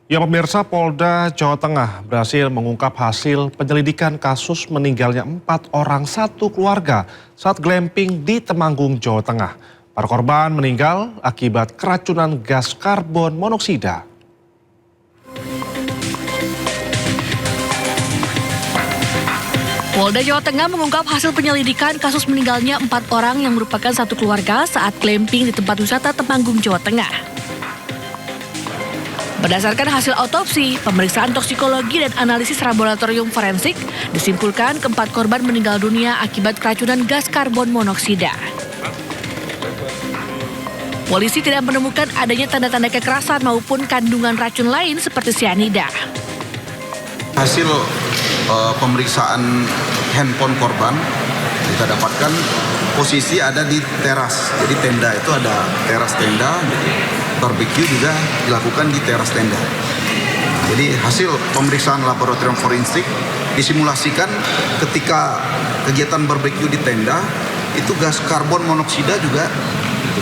Ya pemirsa, Polda Jawa Tengah berhasil mengungkap hasil penyelidikan kasus meninggalnya 4 orang satu keluarga saat glamping di Temanggung, Jawa Tengah. Para korban meninggal akibat keracunan gas karbon monoksida. Polda Jawa Tengah mengungkap hasil penyelidikan kasus meninggalnya 4 orang yang merupakan satu keluarga saat glamping di tempat wisata Temanggung, Jawa Tengah. Berdasarkan hasil autopsi, pemeriksaan toksikologi dan analisis laboratorium forensik, disimpulkan keempat korban meninggal dunia akibat keracunan gas karbon monoksida. Polisi tidak menemukan adanya tanda-tanda kekerasan maupun kandungan racun lain seperti sianida. Hasil pemeriksaan handphone korban kita dapatkan posisi ada di teras. Jadi tenda itu ada teras tenda, barbecue juga dilakukan di teras tenda. Jadi hasil pemeriksaan laboratorium forensik disimulasikan ketika kegiatan barbecue di tenda itu gas karbon monoksida juga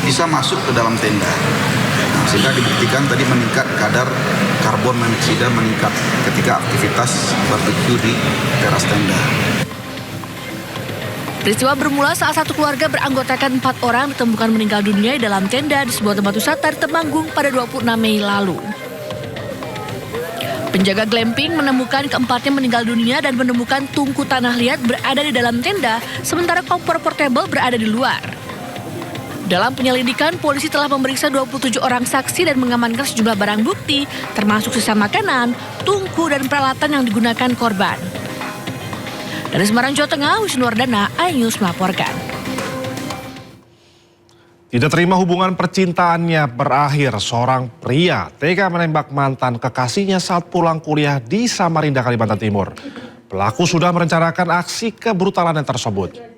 bisa masuk ke dalam tenda. Sehingga dibuktikan tadi meningkat kadar karbon monoksida meningkat ketika aktivitas barbecue di teras tenda. Peristiwa bermula saat satu keluarga beranggotakan 4 orang ditemukan meninggal dunia di dalam tenda di sebuah tempat wisata di Temanggung pada 26 Mei lalu. Penjaga glamping menemukan keempatnya meninggal dunia dan menemukan tungku tanah liat berada di dalam tenda, sementara kompor portable berada di luar. Dalam penyelidikan, polisi telah memeriksa 27 orang saksi dan mengamankan sejumlah barang bukti, termasuk sisa makanan, tungku, dan peralatan yang digunakan korban. Dari Semarang, Jawa Tengah, Wisnuwardana, iNews melaporkan. Tidak terima hubungan percintaannya berakhir, seorang pria tega menembak mantan kekasihnya saat pulang kuliah di Samarinda, Kalimantan Timur. Pelaku sudah merencanakan aksi kebrutalan tersebut.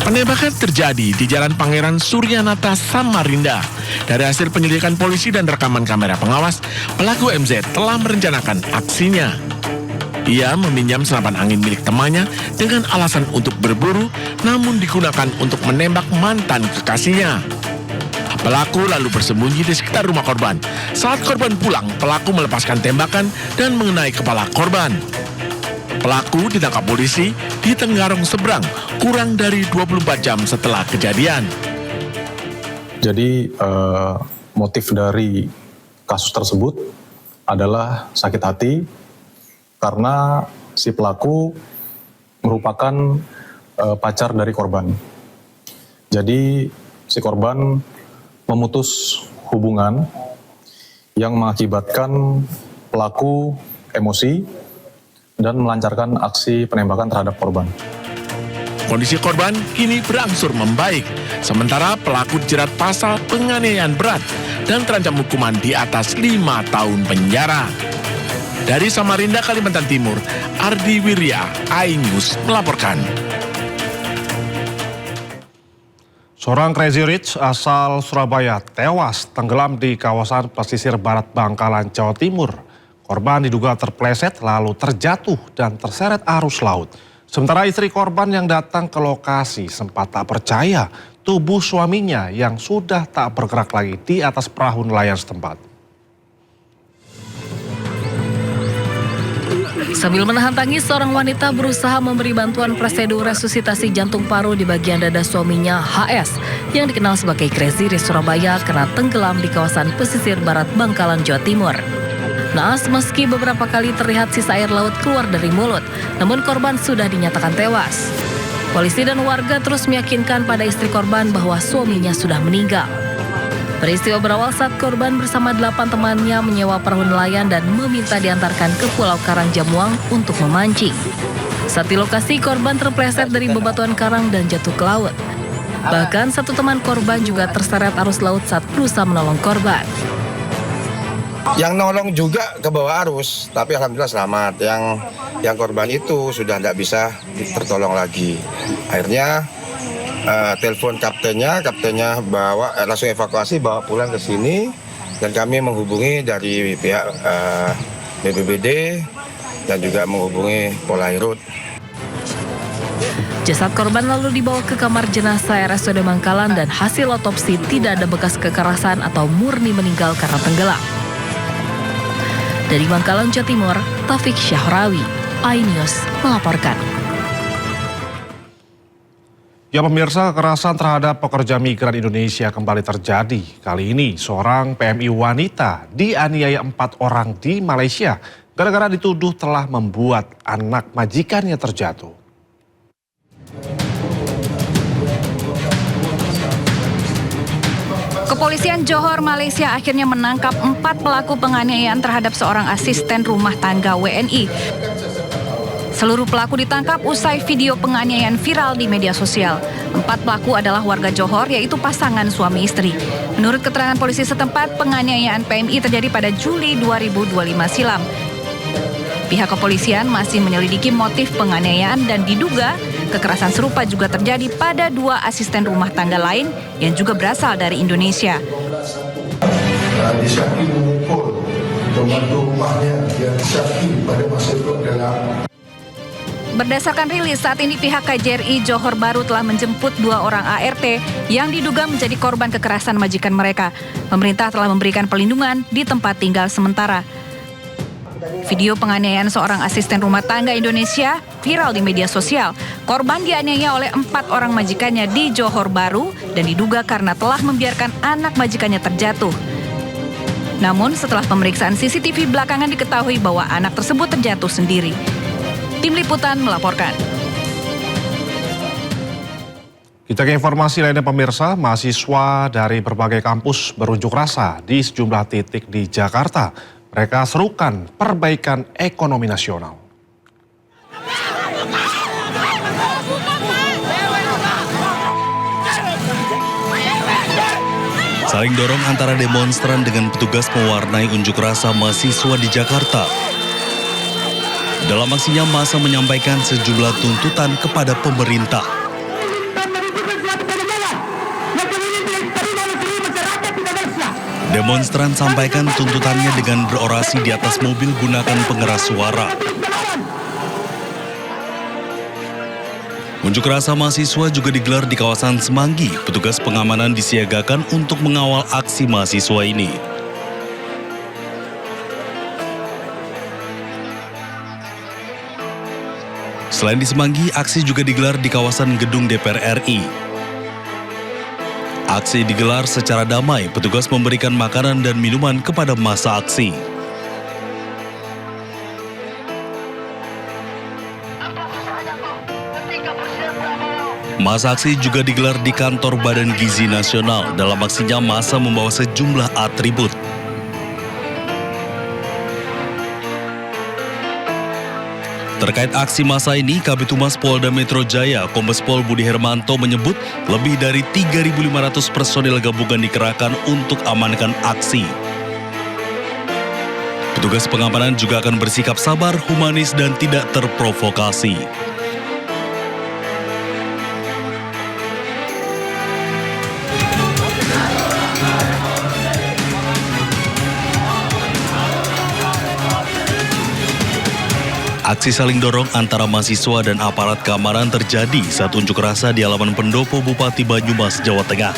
Penembakan terjadi di Jalan Pangeran Suryanata, Samarinda. Dari hasil penyelidikan polisi dan rekaman kamera pengawas, pelaku MZ telah merencanakan aksinya. Ia meminjam senapan angin milik temannya dengan alasan untuk berburu, namun digunakan untuk menembak mantan kekasihnya. Pelaku lalu bersembunyi di sekitar rumah korban. Saat korban pulang, pelaku melepaskan tembakan dan mengenai kepala korban. Pelaku ditangkap polisi di Tenggarong Seberang kurang dari 24 jam setelah kejadian. Jadi motif dari kasus tersebut adalah sakit hati karena si pelaku merupakan pacar dari korban. Jadi si korban memutus hubungan yang mengakibatkan pelaku emosi dan melancarkan aksi penembakan terhadap korban. Kondisi korban kini berangsur membaik, sementara pelaku dijerat pasal penganiayaan berat dan terancam hukuman di atas 5 tahun penjara. Dari Samarinda, Kalimantan Timur, Ardi Wirya, iNews melaporkan. Seorang Crazy Rich asal Surabaya tewas tenggelam di kawasan pesisir barat Bangkalan, Jawa Timur. Korban diduga terpleset lalu terjatuh dan terseret arus laut. Sementara istri korban yang datang ke lokasi sempat tak percaya tubuh suaminya yang sudah tak bergerak lagi di atas perahu nelayan setempat. Sambil menahan tangis, seorang wanita berusaha memberi bantuan prosedur resusitasi jantung paru di bagian dada suaminya HS yang dikenal sebagai Crazy Rich Surabaya karena tenggelam di kawasan pesisir barat Bangkalan, Jawa Timur. Naas, meski beberapa kali terlihat sisa air laut keluar dari mulut, namun korban sudah dinyatakan tewas. Polisi dan warga terus meyakinkan pada istri korban bahwa suaminya sudah meninggal. Peristiwa berawal saat korban bersama 8 temannya menyewa perahu nelayan dan meminta diantarkan ke Pulau Karang Jamuang untuk memancing. Saat di lokasi, korban terpleset dari bebatuan karang dan jatuh ke laut. Bahkan satu teman korban juga terseret arus laut saat berusaha menolong korban. Yang nolong juga ke bawah arus, tapi alhamdulillah selamat. Yang korban itu sudah tidak bisa tertolong lagi. Akhirnya telepon kaptennya langsung evakuasi, bawa pulang ke sini, dan kami menghubungi dari pihak BPBD dan juga menghubungi Polairut. Jasad korban lalu dibawa ke kamar jenazah RSUD Bangkalan dan hasil otopsi tidak ada bekas kekerasan atau murni meninggal karena tenggelam. Dari Bangkalan, Jawa Timur, Taufik Syahrawi, iNews melaporkan. Ya pemirsa, kekerasan terhadap pekerja migran Indonesia kembali terjadi. Kali ini seorang PMI wanita dianiaya 4 orang di Malaysia gara-gara dituduh telah membuat anak majikannya terjatuh. Kepolisian Johor, Malaysia akhirnya menangkap 4 pelaku penganiayaan terhadap seorang asisten rumah tangga WNI. Seluruh pelaku ditangkap usai video penganiayaan viral di media sosial. 4 pelaku adalah warga Johor, yaitu pasangan suami istri. Menurut keterangan polisi setempat, penganiayaan PMI terjadi pada Juli 2025 silam. Pihak kepolisian masih menyelidiki motif penganiayaan dan diduga kekerasan serupa juga terjadi pada 2 asisten rumah tangga lain yang juga berasal dari Indonesia. Disyaki memukul pembantu rumahnya yang disyaki pada masa itu adalah. Berdasarkan rilis, saat ini pihak KJRI Johor Bahru telah menjemput 2 orang ART yang diduga menjadi korban kekerasan majikan mereka. Pemerintah telah memberikan perlindungan di tempat tinggal sementara. Video penganiayaan seorang asisten rumah tangga Indonesia viral di media sosial. Korban dianiaya oleh 4 orang majikannya di Johor Bahru dan diduga karena telah membiarkan anak majikannya terjatuh. Namun setelah pemeriksaan CCTV belakangan diketahui bahwa anak tersebut terjatuh sendiri. Tim Liputan melaporkan. Kita ke informasi lainnya pemirsa, mahasiswa dari berbagai kampus berunjuk rasa di sejumlah titik di Jakarta. Mereka serukan perbaikan ekonomi nasional. Saling dorong antara demonstran dengan petugas mewarnai unjuk rasa mahasiswa di Jakarta. Dalam aksinya, massa menyampaikan sejumlah tuntutan kepada pemerintah. Demonstran sampaikan tuntutannya dengan berorasi di atas mobil gunakan pengeras suara. Unjuk rasa mahasiswa juga digelar di kawasan Semanggi. Petugas pengamanan disiagakan untuk mengawal aksi mahasiswa ini. Selain di Semanggi, aksi juga digelar di kawasan gedung DPR RI. Aksi digelar secara damai, petugas memberikan makanan dan minuman kepada massa aksi. Massa aksi juga digelar di kantor Badan Gizi Nasional. Dalam aksinya, massa membawa sejumlah atribut. Terkait aksi massa ini, Kabid Humas Polda Metro Jaya, Kombes Pol Budi Hermanto menyebut lebih dari 3.500 personil gabungan dikerahkan untuk amankan aksi. Petugas pengamanan juga akan bersikap sabar, humanis, dan tidak terprovokasi. Aksi saling dorong antara mahasiswa dan aparat keamanan terjadi saat unjuk rasa di halaman pendopo Bupati Banyumas, Jawa Tengah.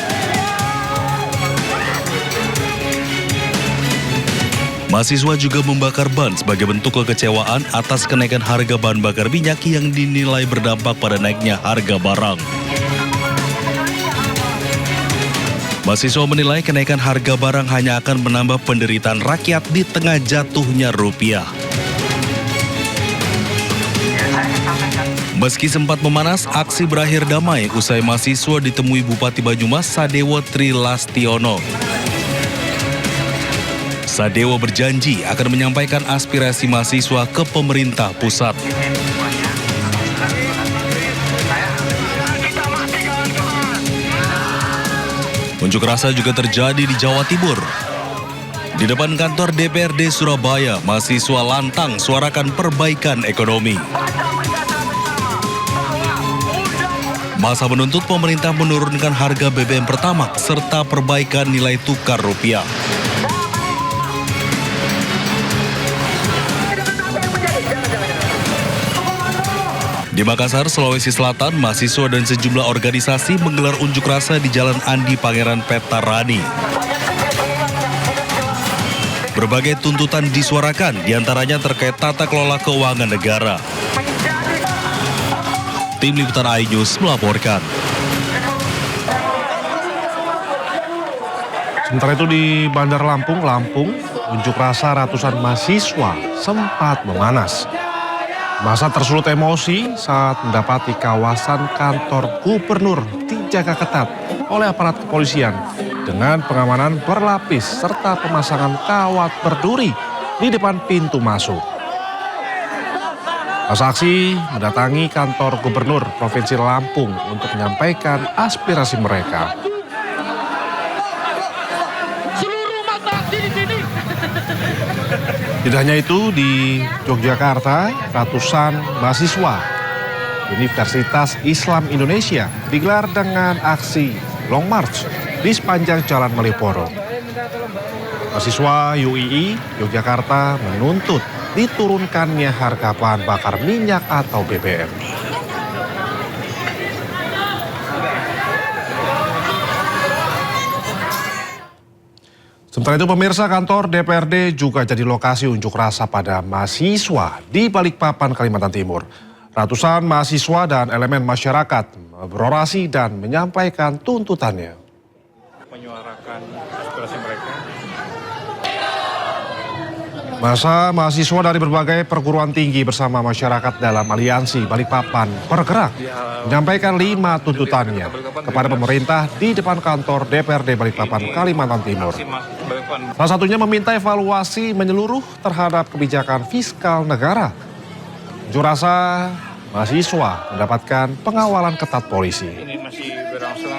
Mahasiswa juga membakar ban sebagai bentuk kekecewaan atas kenaikan harga bahan bakar minyak yang dinilai berdampak pada naiknya harga barang. Mahasiswa menilai kenaikan harga barang hanya akan menambah penderitaan rakyat di tengah jatuhnya rupiah. Meski sempat memanas, aksi berakhir damai usai mahasiswa ditemui Bupati Banyumas Sadewo Trilastiono. Sadewo berjanji akan menyampaikan aspirasi mahasiswa ke pemerintah pusat. Unjuk rasa juga terjadi di Jawa Timur. Di depan kantor DPRD Surabaya, mahasiswa lantang suarakan perbaikan ekonomi. Massa menuntut pemerintah menurunkan harga BBM Pertamax serta perbaikan nilai tukar rupiah. Di Makassar, Sulawesi Selatan, mahasiswa dan sejumlah organisasi menggelar unjuk rasa di Jalan Andi Pangeran Petarani. Berbagai tuntutan disuarakan, diantaranya terkait tata kelola keuangan negara. Tim Liputan iNews melaporkan. Sementara itu di Bandar Lampung, unjuk rasa ratusan mahasiswa sempat memanas. Masa tersulut emosi saat mendapati kawasan kantor gubernur dijaga ketat oleh aparat kepolisian dengan pengamanan berlapis serta pemasangan kawat berduri di depan pintu masuk. Masa aksi mendatangi kantor gubernur Provinsi Lampung untuk menyampaikan aspirasi mereka. Tidak hanya itu, di Yogyakarta, ratusan mahasiswa Universitas Islam Indonesia digelar dengan aksi Long March di sepanjang Jalan Malioboro. Mahasiswa UII Yogyakarta menuntut diturunkannya harga bahan bakar minyak atau BBM. Sementara itu pemirsa, kantor DPRD juga jadi lokasi unjuk rasa pada mahasiswa di Balikpapan, Kalimantan Timur. Ratusan mahasiswa dan elemen masyarakat berorasi dan menyampaikan tuntutannya. Menyuarakan aspirasi mereka. Masa mahasiswa dari berbagai perguruan tinggi bersama masyarakat dalam aliansi Balikpapan bergerak menyampaikan 5 tuntutannya kepada pemerintah di depan kantor DPRD Balikpapan, Kalimantan Timur. Salah satunya meminta evaluasi menyeluruh terhadap kebijakan fiskal negara. Unjuk rasa mahasiswa mendapatkan pengawalan ketat polisi. Ini masih berlangsung,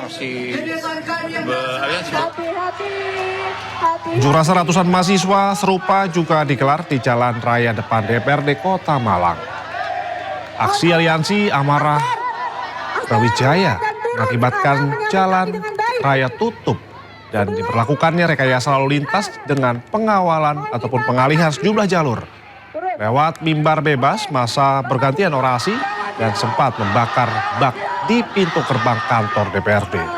Unjuk rasa ratusan mahasiswa serupa juga digelar di Jalan Raya depan DPRD Kota Malang. Aksi aliansi Amarah Brawijaya mengakibatkan jalan raya tutup dan diberlakukannya rekayasa lalu lintas dengan pengawalan ataupun pengalihan sejumlah jalur. Lewat mimbar bebas, massa bergantian orasi dan sempat membakar bak di pintu gerbang kantor DPRD.